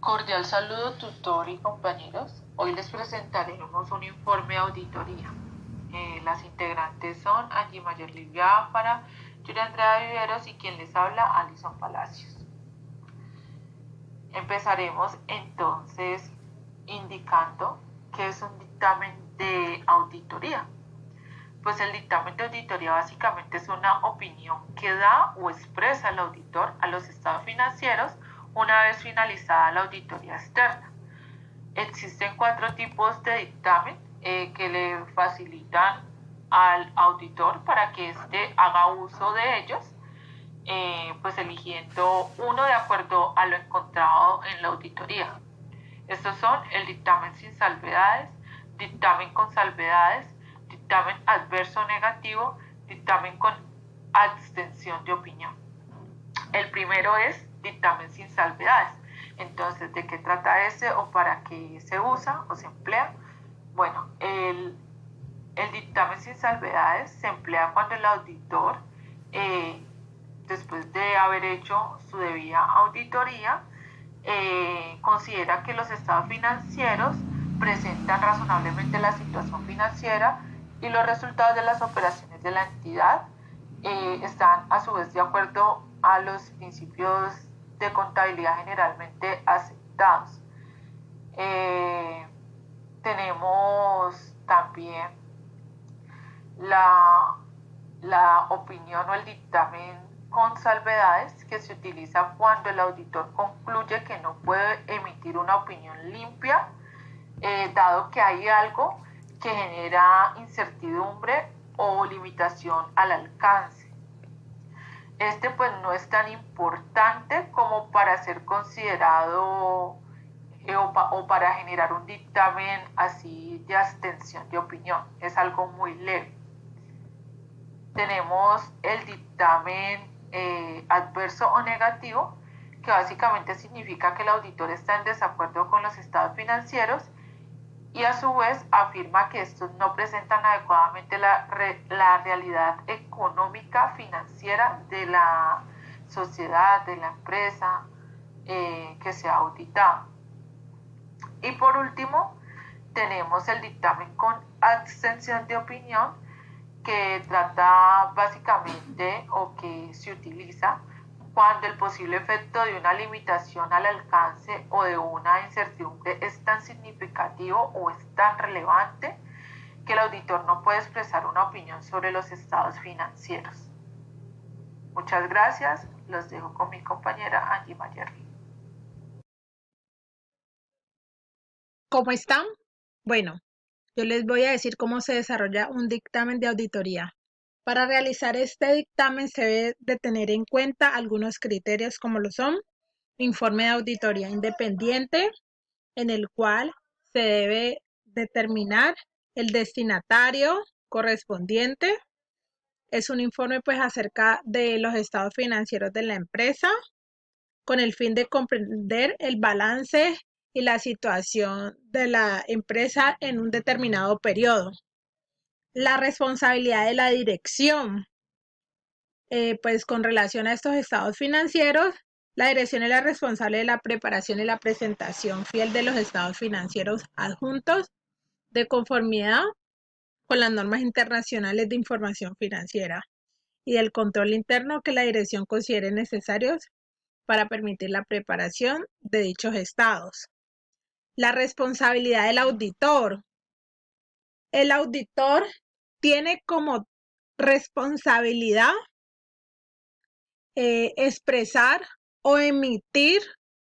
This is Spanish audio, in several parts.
Cordial saludo, tutor y compañeros. Hoy les presentaremos un informe de auditoría. Las integrantes son Angie Mayor Livia Áfara, Julia Andrea Viveros y quien les habla, Alison Palacios. Empezaremos entonces indicando qué es un dictamen de auditoría. Pues el dictamen de auditoría básicamente es una opinión que da o expresa el auditor a los estados financieros una vez finalizada la auditoría externa. Existen 4 tipos de dictamen que le facilitan al auditor para que éste haga uso de ellos, pues eligiendo uno de acuerdo a lo encontrado en la auditoría. Estos son el dictamen sin salvedades, dictamen con salvedades, dictamen adverso o negativo, dictamen con abstención de opinión. El primero es dictamen sin salvedades. Entonces, ¿de qué trata ese o para qué se usa o se emplea? Bueno, el dictamen sin salvedades se emplea cuando el auditor, después de haber hecho su debida auditoría, considera que los estados financieros presentan razonablemente la situación financiera y los resultados de las operaciones de la entidad están a su vez de acuerdo a los principios de contabilidad generalmente aceptados. Tenemos también la opinión o el dictamen con salvedades, que se utiliza cuando el auditor concluye que no puede emitir una opinión limpia, dado que hay algo que genera incertidumbre o limitación al alcance. Este pues no es tan importante como para ser considerado o para generar un dictamen así de abstención de opinión. Es algo muy leve. Tenemos el dictamen adverso o negativo, que básicamente significa que el auditor está en desacuerdo con los estados financieros y a su vez afirma que estos no presentan adecuadamente la realidad económica financiera de la sociedad, de la empresa que se ha auditado. Y por último, tenemos el dictamen con abstención de opinión, que trata básicamente o que se utiliza cuando el posible efecto de una limitación al alcance o de una incertidumbre es tan significativo o es tan relevante que el auditor no puede expresar una opinión sobre los estados financieros. Muchas gracias, los dejo con mi compañera Angie Mayerly. ¿Cómo están? Bueno, yo les voy a decir cómo se desarrolla un dictamen de auditoría. Para realizar este dictamen se debe de tener en cuenta algunos criterios como lo son informe de auditoría independiente, en el cual se debe determinar el destinatario correspondiente. Es un informe pues acerca de los estados financieros de la empresa con el fin de comprender el balance y la situación de la empresa en un determinado periodo. La responsabilidad de la dirección, pues con relación a estos estados financieros, la dirección es la responsable de la preparación y la presentación fiel de los estados financieros adjuntos de conformidad con las normas internacionales de información financiera y del control interno que la dirección considere necesarios para permitir la preparación de dichos estados. La responsabilidad del auditor. El auditor tiene como responsabilidad expresar o emitir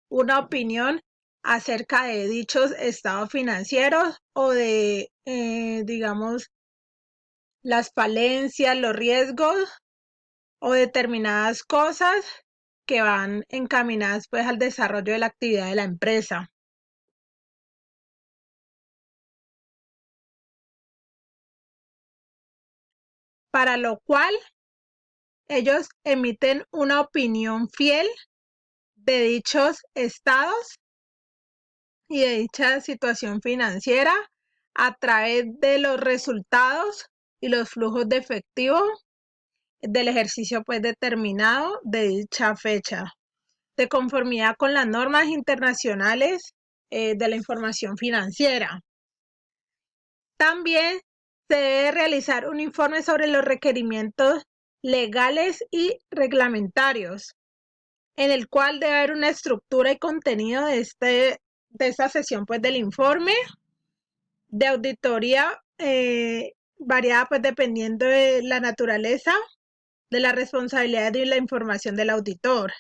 una opinión acerca de dichos estados financieros o de, digamos, las falencias, los riesgos o determinadas cosas que van encaminadas pues al desarrollo de la actividad de la empresa. Para lo cual ellos emiten una opinión fiel de dichos estados y de dicha situación financiera a través de los resultados y los flujos de efectivo del ejercicio pues determinado de dicha fecha. de conformidad con las normas internacionales de la información financiera. También se debe realizar un informe sobre los requerimientos legales y reglamentarios, en el cual debe haber una estructura y contenido de esta sesión pues, del informe de auditoría variada pues, dependiendo de la naturaleza, de la responsabilidad y la información del auditor.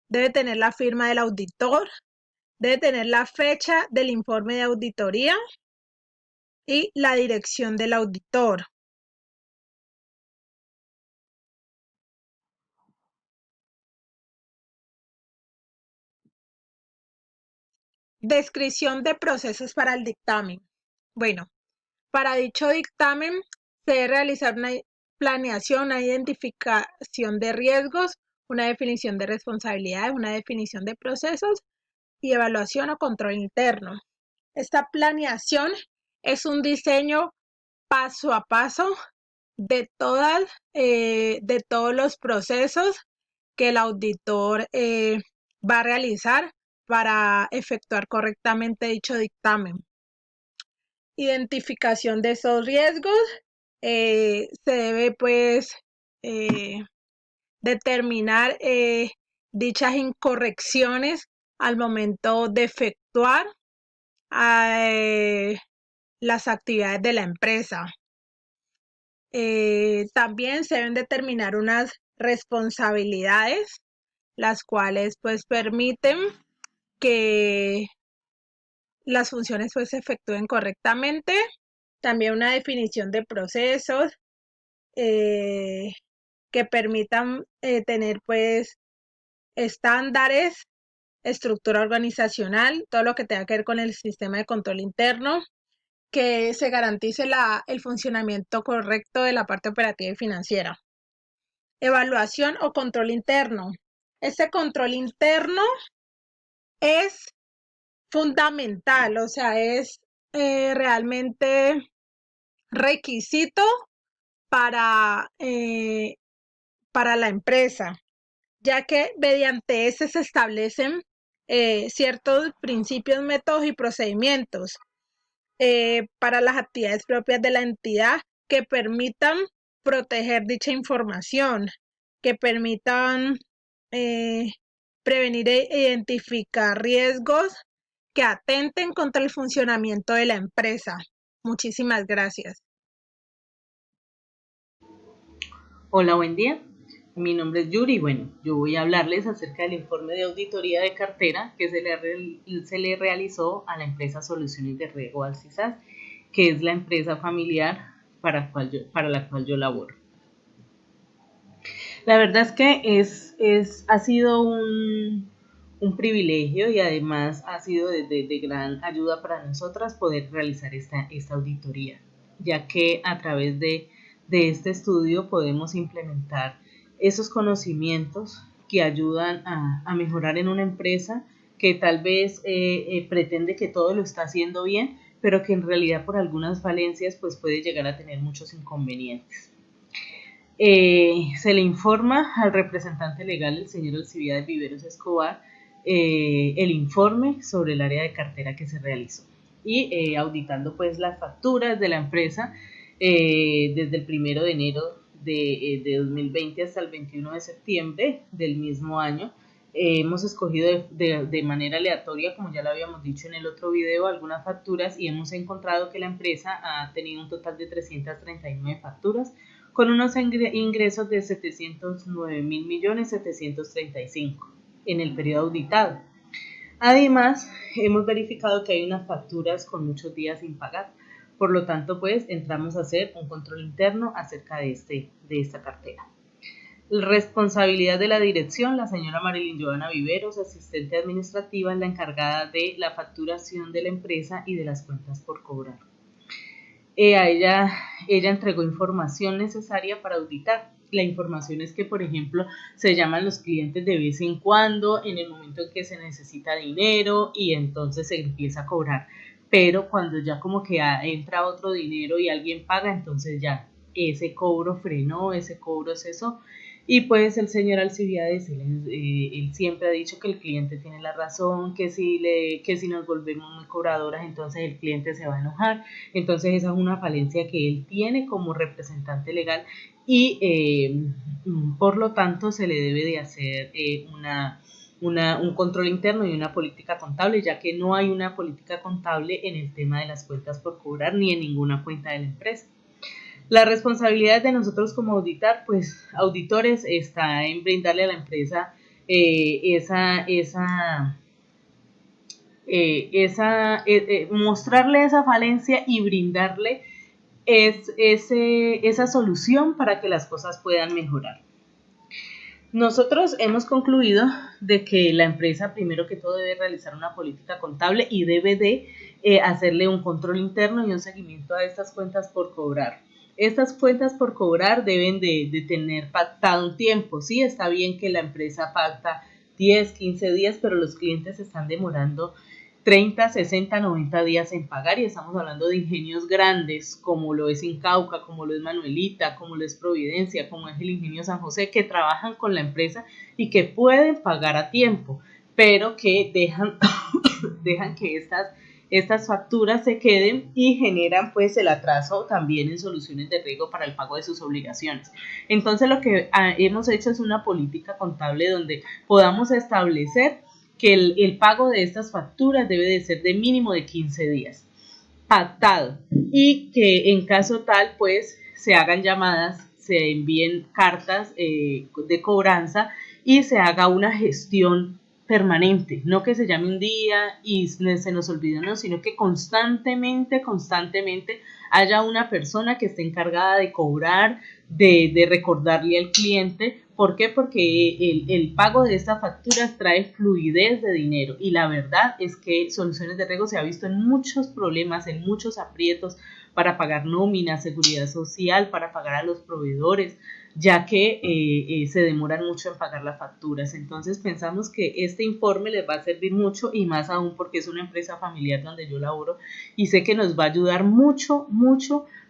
Debe tener la firma del auditor, debe tener la fecha del informe de auditoría y la dirección del auditor. Descripción de procesos para el dictamen. Bueno, para dicho dictamen se debe realizar una planeación, una identificación de riesgos, una definición de responsabilidades, una definición de procesos y evaluación o control interno. Esta planeación es un diseño paso a paso de todos los procesos que el auditor va a realizar para efectuar correctamente dicho dictamen. Identificación de esos riesgos, se debe pues determinar dichas incorrecciones al momento de efectuar las actividades de la empresa. También se deben determinar unas responsabilidades, las cuales pues permiten que las funciones pues se efectúen correctamente. También una definición de procesos que permitan tener pues estándares, estructura organizacional, todo lo que tenga que ver con el sistema de control interno, que se garantice el funcionamiento correcto de la parte operativa y financiera. Evaluación o control interno. Este control interno es fundamental, o sea, es realmente requisito para la empresa, ya que mediante ese se establecen ciertos principios, métodos y procedimientos para las actividades propias de la entidad que permitan proteger dicha información, que permitan prevenir e identificar riesgos que atenten contra el funcionamiento de la empresa. Muchísimas gracias. Hola, buen día. Mi nombre es Yuri y bueno, yo voy a hablarles acerca del informe de auditoría de cartera que se le realizó a la empresa Soluciones de Riego Alcisas, que es la empresa familiar para la cual yo laboro. La verdad es que ha sido un privilegio y además ha sido de gran ayuda para nosotras poder realizar esta auditoría, ya que a través de este estudio podemos implementar esos conocimientos que ayudan a mejorar en una empresa que tal vez pretende que todo lo está haciendo bien, pero que en realidad por algunas falencias pues puede llegar a tener muchos inconvenientes. Se le informa al representante legal, el señor Alcibiades Viveros Escobar, el informe sobre el área de cartera que se realizó y auditando pues las facturas de la empresa desde el 1 de enero de 2020 hasta el 21 de septiembre del mismo año. Hemos escogido de manera aleatoria, como ya lo habíamos dicho en el otro video, algunas facturas y hemos encontrado que la empresa ha tenido un total de 339 facturas con unos ingresos de 709.735.000 en el periodo auditado. Además, hemos verificado que hay unas facturas con muchos días sin pagar. Por lo tanto, pues entramos a hacer un control interno acerca de esta cartera. La responsabilidad de la dirección, la señora Marilyn Joana Viveros, asistente administrativa, es la encargada de la facturación de la empresa y de las cuentas por cobrar. Ella entregó información necesaria para auditar. La información es que, por ejemplo, se llaman los clientes de vez en cuando, en el momento en que se necesita dinero y entonces se empieza a cobrar. Pero cuando ya como que entra otro dinero y alguien paga, entonces ya ese cobro frenó, ese cobro cesó. Y pues el señor Alcibiades, él siempre ha dicho que el cliente tiene la razón, que si nos volvemos muy cobradoras, entonces el cliente se va a enojar. Entonces esa es una falencia que él tiene como representante legal y por lo tanto se le debe de hacer un control interno y una política contable, ya que no hay una política contable en el tema de las cuentas por cobrar ni en ninguna cuenta de la empresa. La responsabilidad de nosotros como auditores está en brindarle a la empresa mostrarle esa falencia y brindarle esa solución para que las cosas puedan mejorar. Nosotros hemos concluido de que la empresa primero que todo debe realizar una política contable y debe de hacerle un control interno y un seguimiento a estas cuentas por cobrar. Estas cuentas por cobrar deben de tener pactado un tiempo, sí, está bien que la empresa pacta 10, 15 días, pero los clientes están demorando 30, 60, 90 días en pagar y estamos hablando de ingenios grandes como lo es Incauca, como lo es Manuelita, como lo es Providencia, como es el Ingenio San José, que trabajan con la empresa y que pueden pagar a tiempo, pero que dejan que estas facturas se queden y generan pues el atraso también en soluciones de riesgo para el pago de sus obligaciones. Entonces lo que hemos hecho es una política contable donde podamos establecer que el pago de estas facturas debe de ser de mínimo de 15 días, pactado, y que en caso tal pues se hagan llamadas, se envíen cartas de cobranza y se haga una gestión permanente, no que se llame un día y se nos olvide, no, sino que constantemente haya una persona que esté encargada de cobrar, de recordarle al cliente. ¿Por qué? Porque el pago de estas facturas trae fluidez de dinero y la verdad es que Soluciones de Riesgo se ha visto en muchos problemas, en muchos aprietos para pagar nómina, seguridad social, para pagar a los proveedores, ya que se demoran mucho en pagar las facturas. Entonces pensamos que este informe les va a servir mucho y más aún porque es una empresa familiar donde yo laboro y sé que nos va a ayudar mucho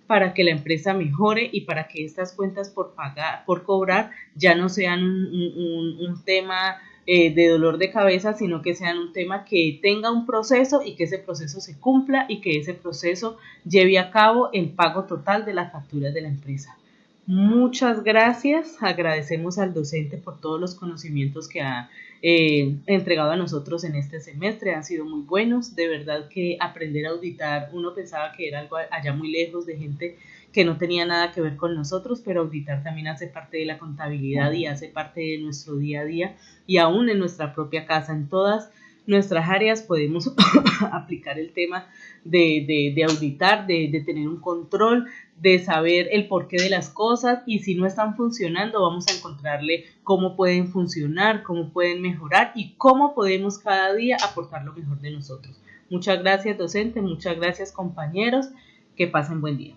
para que la empresa mejore y para que estas cuentas por cobrar ya no sean un tema de dolor de cabeza, sino que sean un tema que tenga un proceso y que ese proceso se cumpla y que ese proceso lleve a cabo el pago total de las facturas de la empresa. Muchas gracias, agradecemos al docente por todos los conocimientos que ha entregado a nosotros en este semestre, han sido muy buenos, de verdad que aprender a auditar, uno pensaba que era algo allá muy lejos de gente que no tenía nada que ver con nosotros, pero auditar también hace parte de la contabilidad y hace parte de nuestro día a día y aún en nuestra propia casa, en todas nuestras áreas podemos aplicar el tema de auditar, de tener un control, de saber el porqué de las cosas y si no están funcionando vamos a encontrarle cómo pueden funcionar, cómo pueden mejorar y cómo podemos cada día aportar lo mejor de nosotros. Muchas gracias docente, muchas gracias compañeros, que pasen buen día.